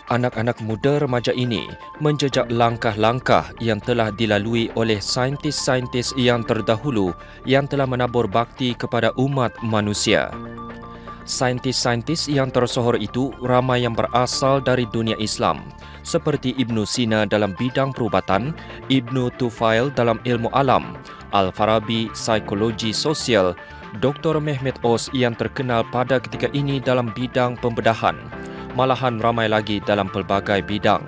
Anak-anak muda remaja ini menjejak langkah-langkah yang telah dilalui oleh saintis-saintis yang terdahulu yang telah menabur bakti kepada umat manusia. Saintis-saintis yang tersohor itu ramai yang berasal dari dunia Islam, seperti Ibnu Sina dalam bidang perubatan, Ibnu Tufail dalam ilmu alam, Al-Farabi psikologi sosial, Dr. Mehmet Oz yang terkenal pada ketika ini dalam bidang pembedahan, malahan ramai lagi dalam pelbagai bidang.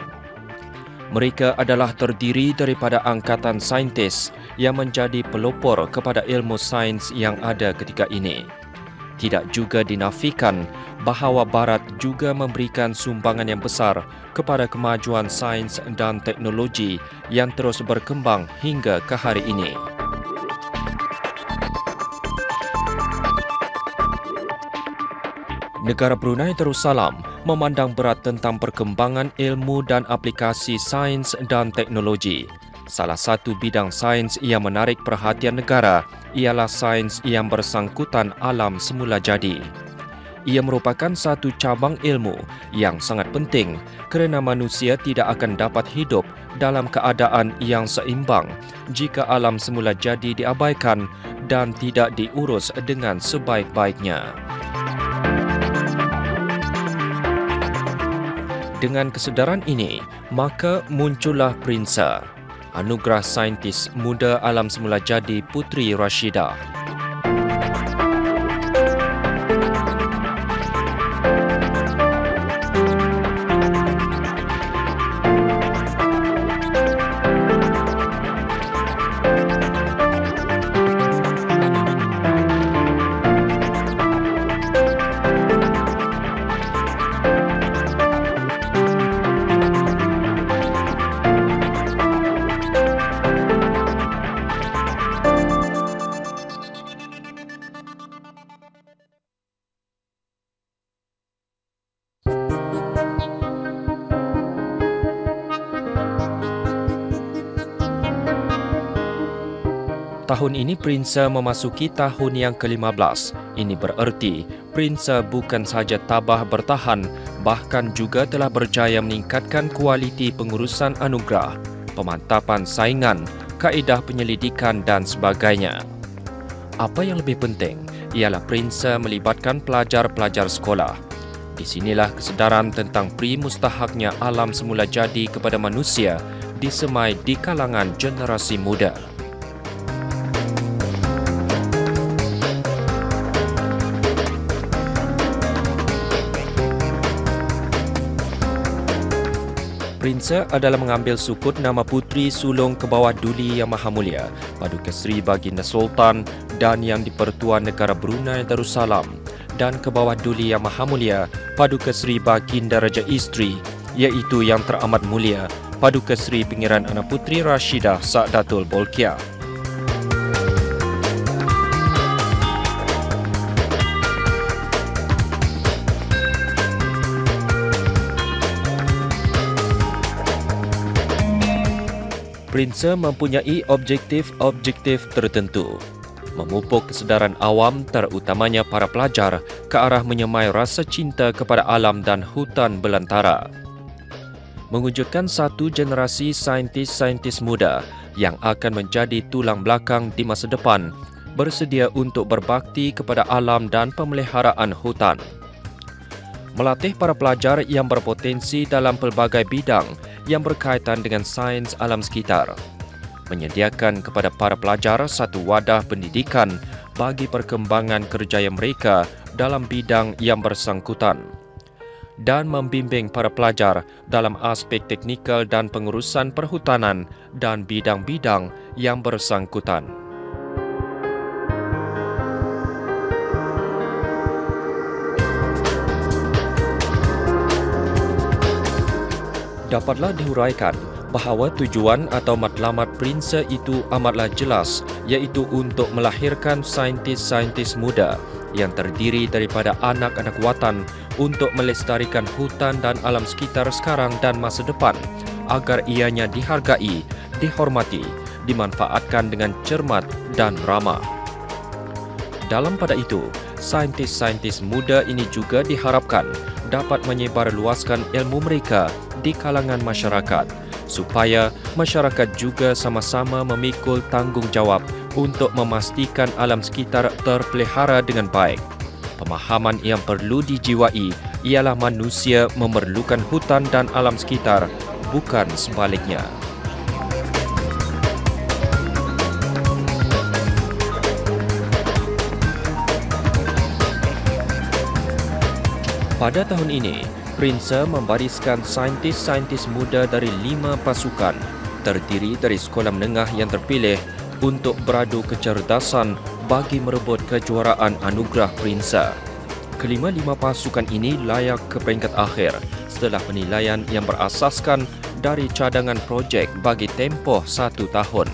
Mereka adalah terdiri daripada angkatan saintis yang menjadi pelopor kepada ilmu sains yang ada ketika ini. Tidak juga dinafikan bahawa Barat juga memberikan sumbangan yang besar kepada kemajuan sains dan teknologi yang terus berkembang hingga ke hari ini. Negara Brunei Darussalam memandang berat tentang perkembangan ilmu dan aplikasi sains dan teknologi. Salah satu bidang sains yang menarik perhatian negara ialah sains yang bersangkutan alam semula jadi. Ia merupakan satu cabang ilmu yang sangat penting kerana manusia tidak akan dapat hidup dalam keadaan yang seimbang jika alam semula jadi diabaikan dan tidak diurus dengan sebaik-baiknya. Dengan kesedaran ini, maka muncullah PRINSA, Anugerah Saintis Muda Alam Semula Jadi Puteri Rashidah. Tahun ini PRINSA memasuki tahun yang ke-15. Ini bererti PRINSA bukan sahaja tabah bertahan, bahkan juga telah berjaya meningkatkan kualiti pengurusan anugerah, pemantapan saingan, kaedah penyelidikan dan sebagainya. Apa yang lebih penting ialah PRINSA melibatkan pelajar-pelajar sekolah. Di sinilah kesedaran tentang pri mustahaknya alam semula jadi kepada manusia disemai di kalangan generasi muda. PRINSA adalah mengambil sukut nama Puteri Sulung ke bawah Duli Yang Maha Mulia, Paduka Seri Baginda Sultan dan Yang di-Pertuan Negara Brunei Darussalam dan ke bawah Duli Yang Maha Mulia, Paduka Seri Baginda Raja Isteri, iaitu Yang Teramat Mulia, Paduka Seri Pangeran Anak Puteri Rashidah Sa'datul Bolkiah. PRINSA mempunyai objektif-objektif tertentu, memupuk kesedaran awam terutamanya para pelajar ke arah menyemai rasa cinta kepada alam dan hutan belantara. Mewujudkan satu generasi saintis-saintis muda yang akan menjadi tulang belakang di masa depan, bersedia untuk berbakti kepada alam dan pemeliharaan hutan. Melatih para pelajar yang berpotensi dalam pelbagai bidang yang berkaitan dengan sains alam sekitar, menyediakan kepada para pelajar satu wadah pendidikan bagi perkembangan kerjaya mereka dalam bidang yang bersangkutan, dan membimbing para pelajar dalam aspek teknikal dan pengurusan perhutanan dan bidang-bidang yang bersangkutan. Dapatlah dihuraikan bahawa tujuan atau matlamat PRINSA itu amatlah jelas, iaitu untuk melahirkan saintis-saintis muda yang terdiri daripada anak-anak watan untuk melestarikan hutan dan alam sekitar sekarang dan masa depan agar ianya dihargai, dihormati, dimanfaatkan dengan cermat dan ramah. Dalam pada itu, saintis-saintis muda ini juga diharapkan dapat menyebarluaskan ilmu mereka di kalangan masyarakat supaya masyarakat juga sama-sama memikul tanggungjawab untuk memastikan alam sekitar terpelihara dengan baik. Pemahaman yang perlu dijiwai ialah manusia memerlukan hutan dan alam sekitar, bukan sebaliknya. Pada tahun ini, Prinsa membariskan saintis-saintis muda dari 5 pasukan terdiri dari sekolah menengah yang terpilih untuk beradu kecerdasan bagi merebut kejuaraan anugerah Prinsa. Kelima-lima pasukan ini layak ke peringkat akhir setelah penilaian yang berasaskan dari cadangan projek bagi tempoh 1 tahun.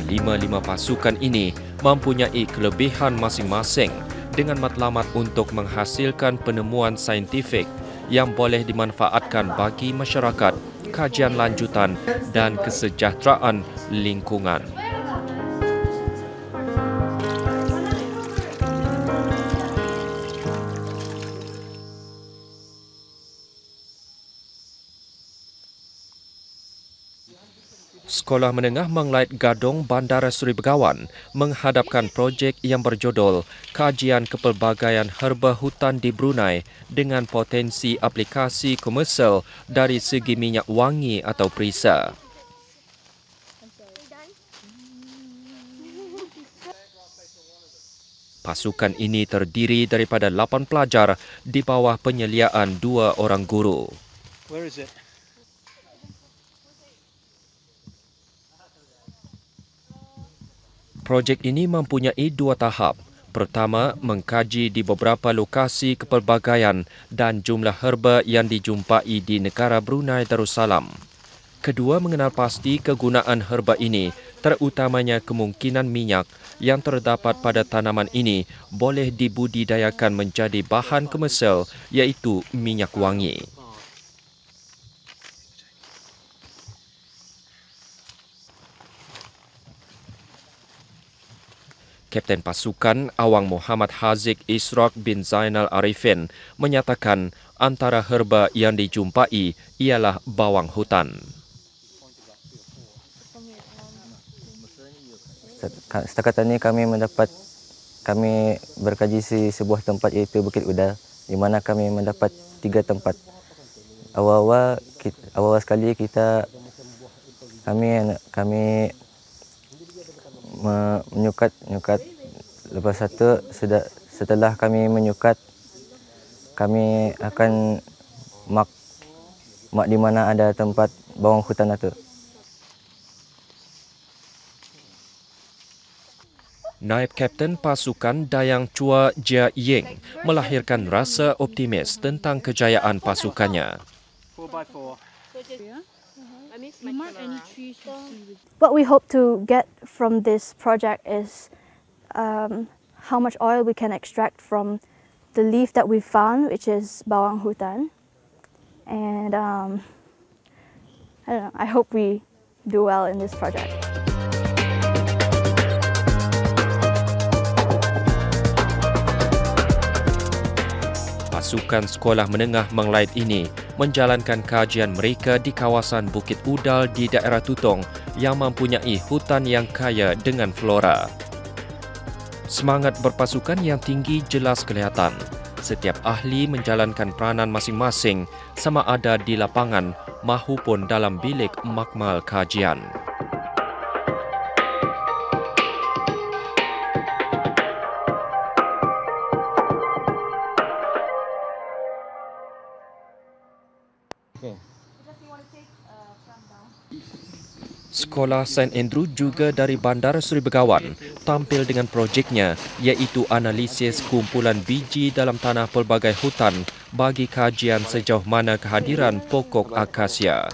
Kelima-lima pasukan ini mempunyai kelebihan masing-masing dengan matlamat untuk menghasilkan penemuan saintifik yang boleh dimanfaatkan bagi masyarakat, kajian lanjutan dan kesejahteraan lingkungan. Sekolah Menengah Manglait Gadong Bandara Seri Begawan menghadapkan projek yang berjudul Kajian Kepelbagaian Herba Hutan di Brunei dengan potensi aplikasi komersial dari segi minyak wangi atau perisa. Pasukan ini terdiri daripada 8 pelajar di bawah penyeliaan 2 orang guru. Where is it? Projek ini mempunyai 2 tahap. Pertama, mengkaji di beberapa lokasi kepelbagaian dan jumlah herba yang dijumpai di negara Brunei Darussalam. Kedua, mengenal pasti kegunaan herba ini, terutamanya kemungkinan minyak yang terdapat pada tanaman ini boleh dibudidayakan menjadi bahan komersial iaitu minyak wangi. Kapten Pasukan Awang Muhammad Haziq Israq bin Zainal Arifin menyatakan antara herba yang dijumpai ialah bawang hutan. Setakat ini kami berkaji di sebuah tempat iaitu Bukit Udal, di mana kami mendapat 3 tempat. Awal-awal sekali kami menyukat. Lepas itu setelah kami menyukat, kami akan mak di mana ada tempat bawang hutan itu. Naib Kapten Pasukan Dayang Chua Jia Ying melahirkan rasa optimis tentang kejayaan pasukannya. 4x4. What we hope to get from this project is how much oil we can extract from the leaf that we found, which is bawang hutan. And I don't know, I hope we do well in this project. Pasukan Sekolah Menengah Manglait ini menjalankan kajian mereka di kawasan Bukit Udal di daerah Tutong yang mempunyai hutan yang kaya dengan flora. Semangat berpasukan yang tinggi jelas kelihatan. Setiap ahli menjalankan peranan masing-masing sama ada di lapangan mahupun dalam bilik makmal kajian. Sekolah St. Andrew juga dari Bandar Seri Begawan tampil dengan projeknya iaitu analisis kumpulan biji dalam tanah pelbagai hutan bagi kajian sejauh mana kehadiran pokok akasia.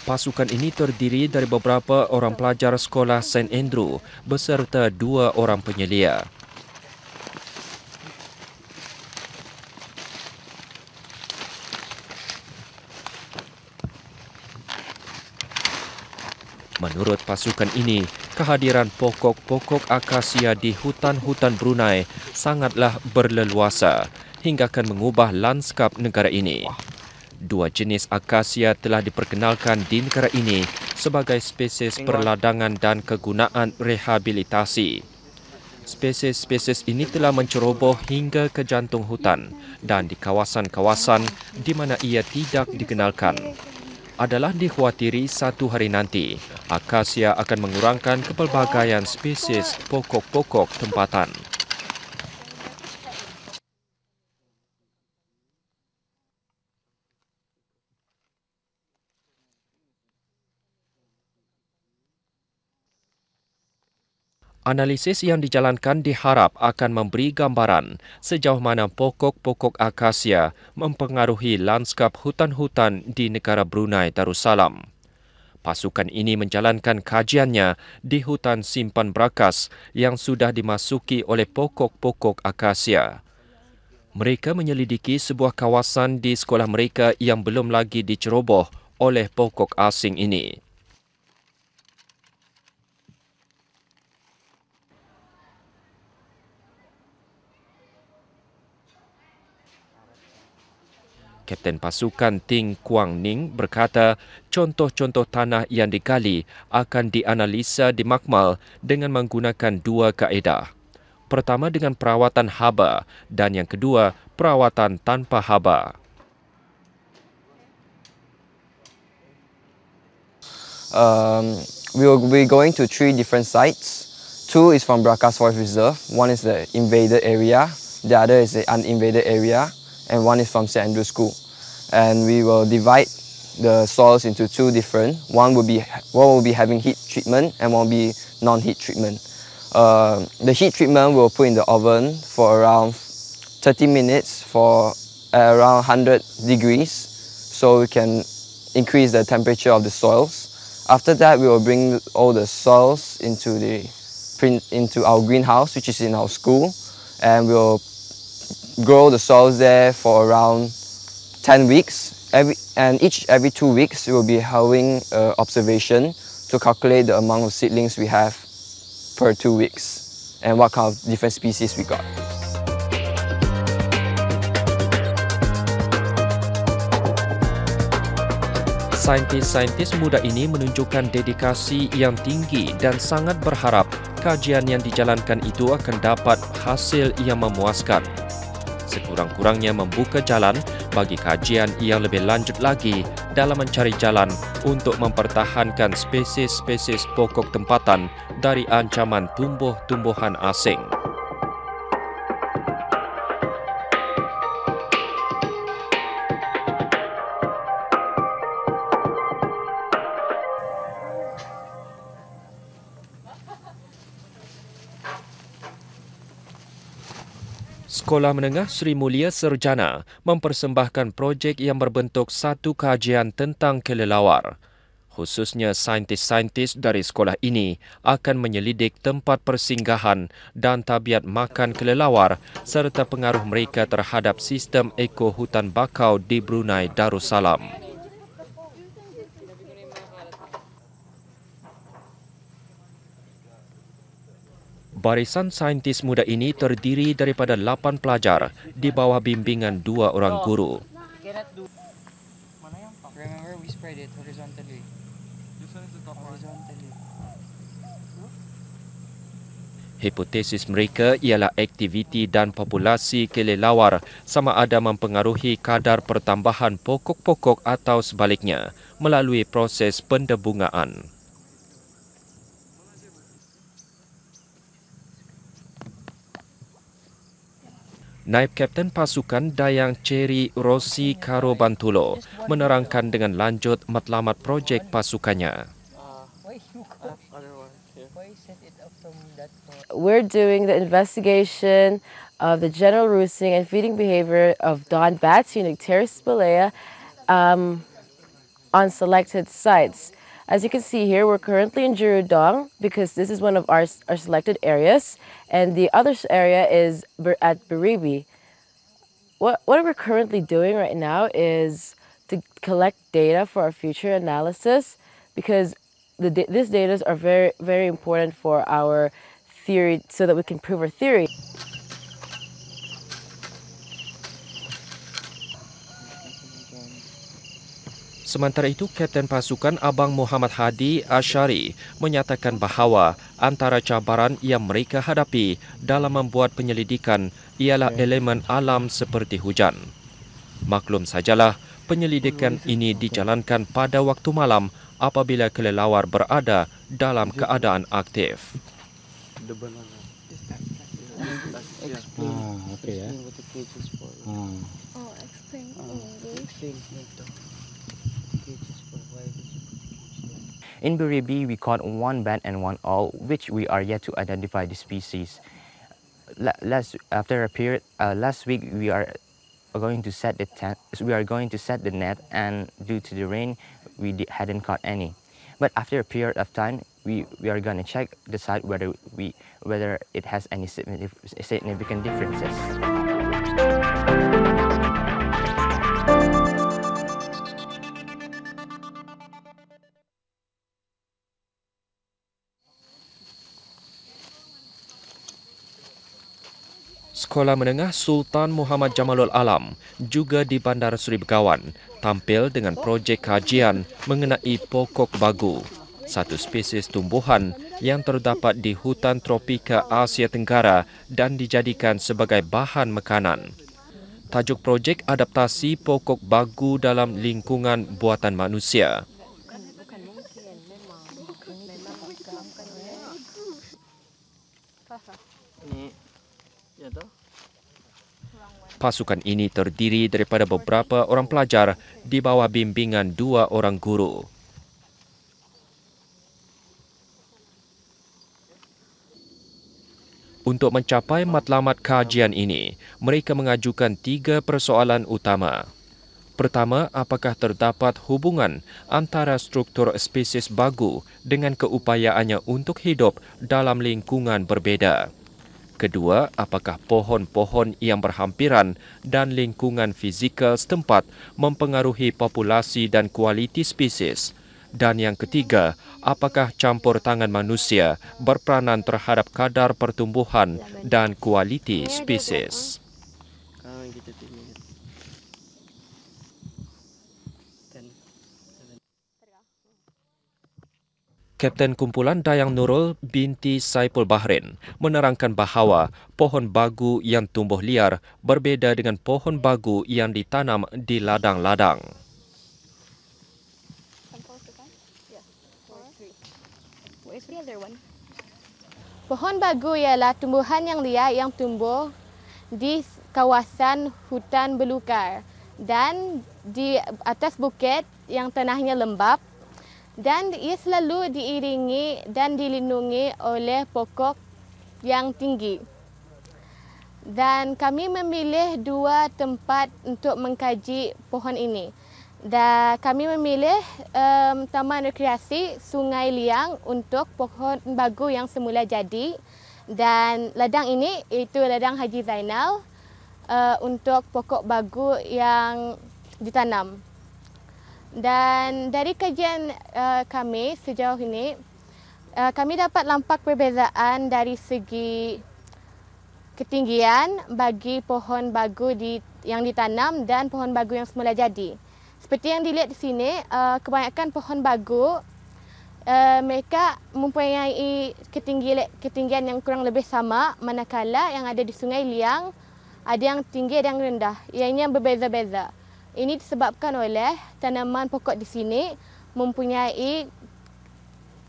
Pasukan ini terdiri dari beberapa orang pelajar sekolah St. Andrew beserta 2 orang penyelia. Menurut pasukan ini, kehadiran pokok-pokok akasia di hutan-hutan Brunei sangatlah berleluasa hingga akan mengubah lanskap negara ini. Dua jenis akasia telah diperkenalkan di negara ini sebagai spesies perladangan dan kegunaan rehabilitasi. Spesies-spesies ini telah menceroboh hingga ke jantung hutan dan di kawasan-kawasan di mana ia tidak dikenalkan. Adalah dikhawatiri satu hari nanti, akasia akan mengurangkan kepelbagaian spesies pokok-pokok tempatan. Analisis yang dijalankan diharap akan memberi gambaran sejauh mana pokok-pokok akasia mempengaruhi lanskap hutan-hutan di negara Brunei Darussalam. Pasukan ini menjalankan kajiannya di hutan simpan brakas yang sudah dimasuki oleh pokok-pokok akasia. Mereka menyelidiki sebuah kawasan di sekolah mereka yang belum lagi diceroboh oleh pokok asing ini. Kapten pasukan Ting Kuang Ning berkata contoh-contoh tanah yang digali akan dianalisa di makmal dengan menggunakan dua kaedah. Pertama dengan perawatan haba dan yang kedua perawatan tanpa haba. We will be going to 3 different sites. 2 is from Brakas Forest Reserve, 1 is the invaded area, the other is the uninvaded area, and 1 is from St. Andrew School. And we will divide the soils into 2 different. One will be having heat treatment and one will be non-heat treatment. The heat treatment we'll put in the oven for around 30 minutes for around 100 degrees, so we can increase the temperature of the soils. After that, we will bring all the soils into our greenhouse, which is in our school, and we'll grow the soils there for around 10 weeks. Every 2 weeks, we will be having observation to calculate the amount of seedlings we have per 2 weeks and what kind of different species we got. Saintis-saintis muda ini menunjukkan dedikasi yang tinggi dan sangat berharap kajian yang dijalankan itu akan dapat hasil yang memuaskan. Sekurang-kurangnya membuka jalan bagi kajian yang lebih lanjut lagi dalam mencari jalan untuk mempertahankan spesies-spesies pokok tempatan dari ancaman tumbuh-tumbuhan asing. Sekolah Menengah Sri Mulia Sarjana mempersembahkan projek yang berbentuk satu kajian tentang kelelawar. Khususnya saintis-saintis dari sekolah ini akan menyelidik tempat persinggahan dan tabiat makan kelelawar serta pengaruh mereka terhadap sistem eko hutan bakau di Brunei Darussalam. Barisan saintis muda ini terdiri daripada 8 pelajar di bawah bimbingan 2 orang guru. Remember, we spread it horizontally. Hipotesis mereka ialah aktiviti dan populasi kelelawar sama ada mempengaruhi kadar pertambahan pokok-pokok atau sebaliknya melalui proses pendebungaan. Naib Kapten Pasukan Dayang Cherry Rossi Karo Bantulo menerangkan dengan lanjut matlamat projek pasukannya. We're doing the investigation of the general roosting and feeding behavior of dawn bats, Eunycteris spelaea, on selected sites. As you can see here, we're currently in Jurudong because this is one of our selected areas, and the other area is at Biribi. What we're currently doing right now is to collect data for our future analysis, because these data are very important for our theory, so that we can prove our theory. Sementara itu, Kapten Pasukan Abang Muhammad Hadi Ashari menyatakan bahawa antara cabaran yang mereka hadapi dalam membuat penyelidikan ialah elemen alam seperti hujan. Maklum sajalah, penyelidikan ini dijalankan pada waktu malam apabila kelelawar berada dalam keadaan aktif. In Biribi, we caught one bat and one owl, which we are yet to identify the species. Last week, we are going to set the net, and due to the rain, we hadn't caught any. But after a period of time, we are going to check the site whether it has any significant differences. Sekolah Menengah Sultan Muhammad Jamalul Alam juga di Bandar Seri Begawan tampil dengan projek kajian mengenai pokok bagu, satu spesies tumbuhan yang terdapat di hutan tropika Asia Tenggara dan dijadikan sebagai bahan makanan. Tajuk projek adaptasi pokok bagu dalam lingkungan buatan manusia. Pasukan ini terdiri daripada beberapa orang pelajar di bawah bimbingan 2 orang guru. Untuk mencapai matlamat kajian ini, mereka mengajukan 3 persoalan utama. Pertama, apakah terdapat hubungan antara struktur spesies bagu dengan keupayaannya untuk hidup dalam lingkungan berbeza? Kedua, apakah pohon-pohon yang berhampiran dan lingkungan fizikal setempat mempengaruhi populasi dan kualiti spesies? Dan yang ketiga, apakah campur tangan manusia berperanan terhadap kadar pertumbuhan dan kualiti spesies? Kapten Kumpulan Dayang Nurul binti Saipul Bahrain menerangkan bahawa pohon bagu yang tumbuh liar berbeza dengan pohon bagu yang ditanam di ladang-ladang. Pohon bagu ialah tumbuhan yang liar yang tumbuh di kawasan hutan belukar dan di atas bukit yang tanahnya lembap. Dan ia selalu diiringi dan dilindungi oleh pokok yang tinggi. Dan kami memilih 2 tempat untuk mengkaji pohon ini. Dan kami memilih Taman Rekreasi Sungai Liang untuk pohon bagu yang semula jadi. Dan ladang ini iaitu ladang Haji Zainal untuk pokok bagu yang ditanam. Dan dari kajian kami sejauh ini, kami dapat nampak perbezaan dari segi ketinggian bagi pohon bagu yang ditanam dan pohon bagu yang semula jadi. Seperti yang dilihat di sini, kebanyakan pohon bagu mereka mempunyai ketinggian yang kurang lebih sama, manakala yang ada di Sungai Liang ada yang tinggi ada yang rendah, ianya berbeza-beza. Ini disebabkan oleh tanaman pokok di sini mempunyai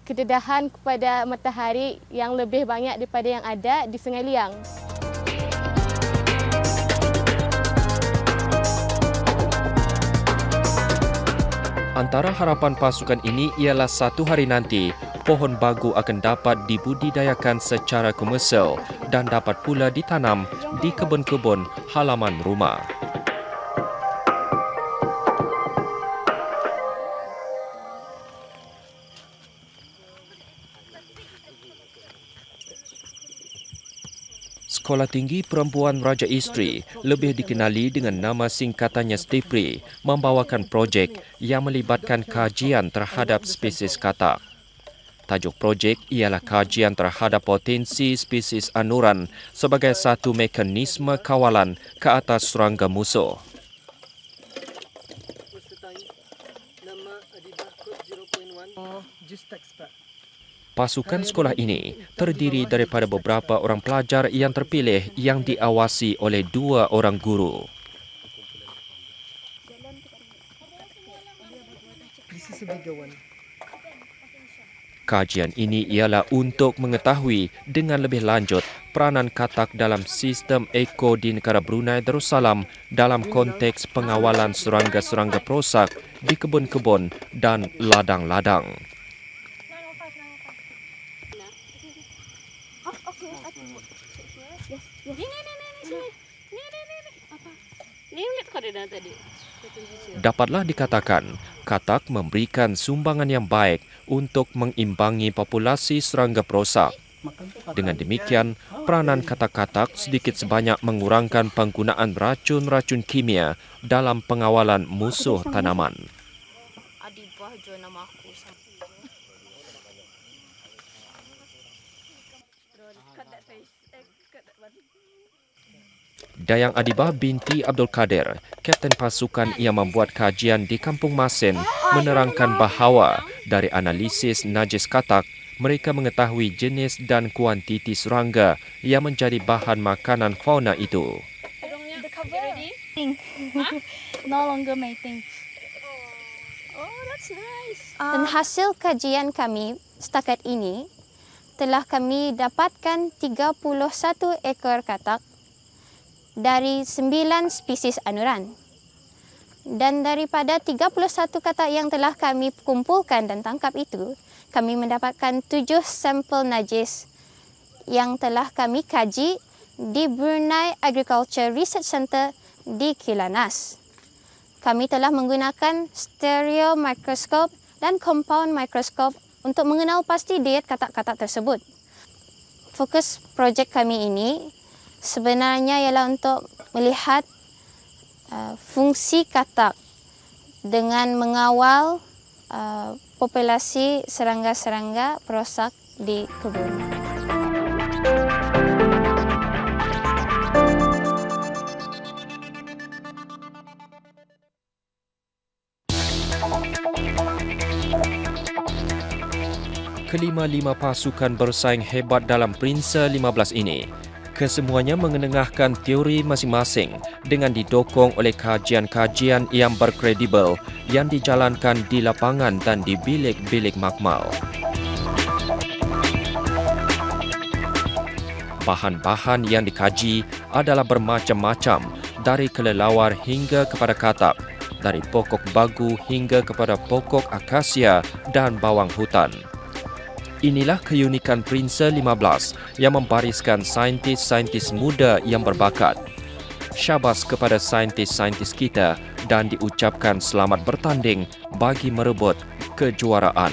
kededahan kepada matahari yang lebih banyak daripada yang ada di Sungai Liang. Antara harapan pasukan ini ialah satu hari nanti, pohon bagu akan dapat dibudidayakan secara komersial dan dapat pula ditanam di kebun-kebun halaman rumah. Sekolah Tinggi Perempuan Raja Isteri, lebih dikenali dengan nama singkatannya STIPRI, membawakan projek yang melibatkan kajian terhadap spesies katak. Tajuk projek ialah kajian terhadap potensi spesies anuran sebagai satu mekanisme kawalan ke atas serangga musuh. Pasukan sekolah ini terdiri daripada beberapa orang pelajar yang terpilih yang diawasi oleh 2 orang guru. Kajian ini ialah untuk mengetahui dengan lebih lanjut peranan katak dalam sistem eko di negara Brunei Darussalam dalam konteks pengawalan serangga-serangga perosak di kebun-kebun dan ladang-ladang. Dapatlah dikatakan, katak memberikan sumbangan yang baik untuk mengimbangi populasi serangga perosak. Dengan demikian, peranan katak-katak sedikit sebanyak mengurangkan penggunaan racun-racun kimia dalam pengawalan musuh tanaman. Dayang Adibah binti Abdul Kadir, Kapten pasukan yang membuat kajian di Kampung Masin, menerangkan bahawa dari analisis najis katak, mereka mengetahui jenis dan kuantiti serangga yang menjadi bahan makanan fauna itu. No longer mating. Oh, that's nice. Dan hasil kajian kami setakat ini, telah kami dapatkan 31 ekor katak dari 9 spesies anuran. Dan daripada 31 katak yang telah kami kumpulkan dan tangkap itu, kami mendapatkan 7 sampel najis yang telah kami kaji di Brunei Agriculture Research Centre di Kilanas. Kami telah menggunakan stereo mikroskop dan compound mikroskop untuk mengenal pasti diet katak-katak tersebut. Fokus projek kami ini sebenarnya ialah untuk melihat fungsi katak dengan mengawal populasi serangga-serangga perosak di kebun. Kelima-lima pasukan bersaing hebat dalam Prinsa 15 ini. Kesemuanya mengenengahkan teori masing-masing dengan didokong oleh kajian-kajian yang berkredibel yang dijalankan di lapangan dan di bilik-bilik makmal. Bahan-bahan yang dikaji adalah bermacam-macam, dari kelelawar hingga kepada katak, dari pokok bagu hingga kepada pokok akasia dan bawang hutan. Inilah keunikan Prinsa 15 yang membariskan saintis-saintis muda yang berbakat. Syabas kepada saintis-saintis kita dan diucapkan selamat bertanding bagi merebut kejuaraan.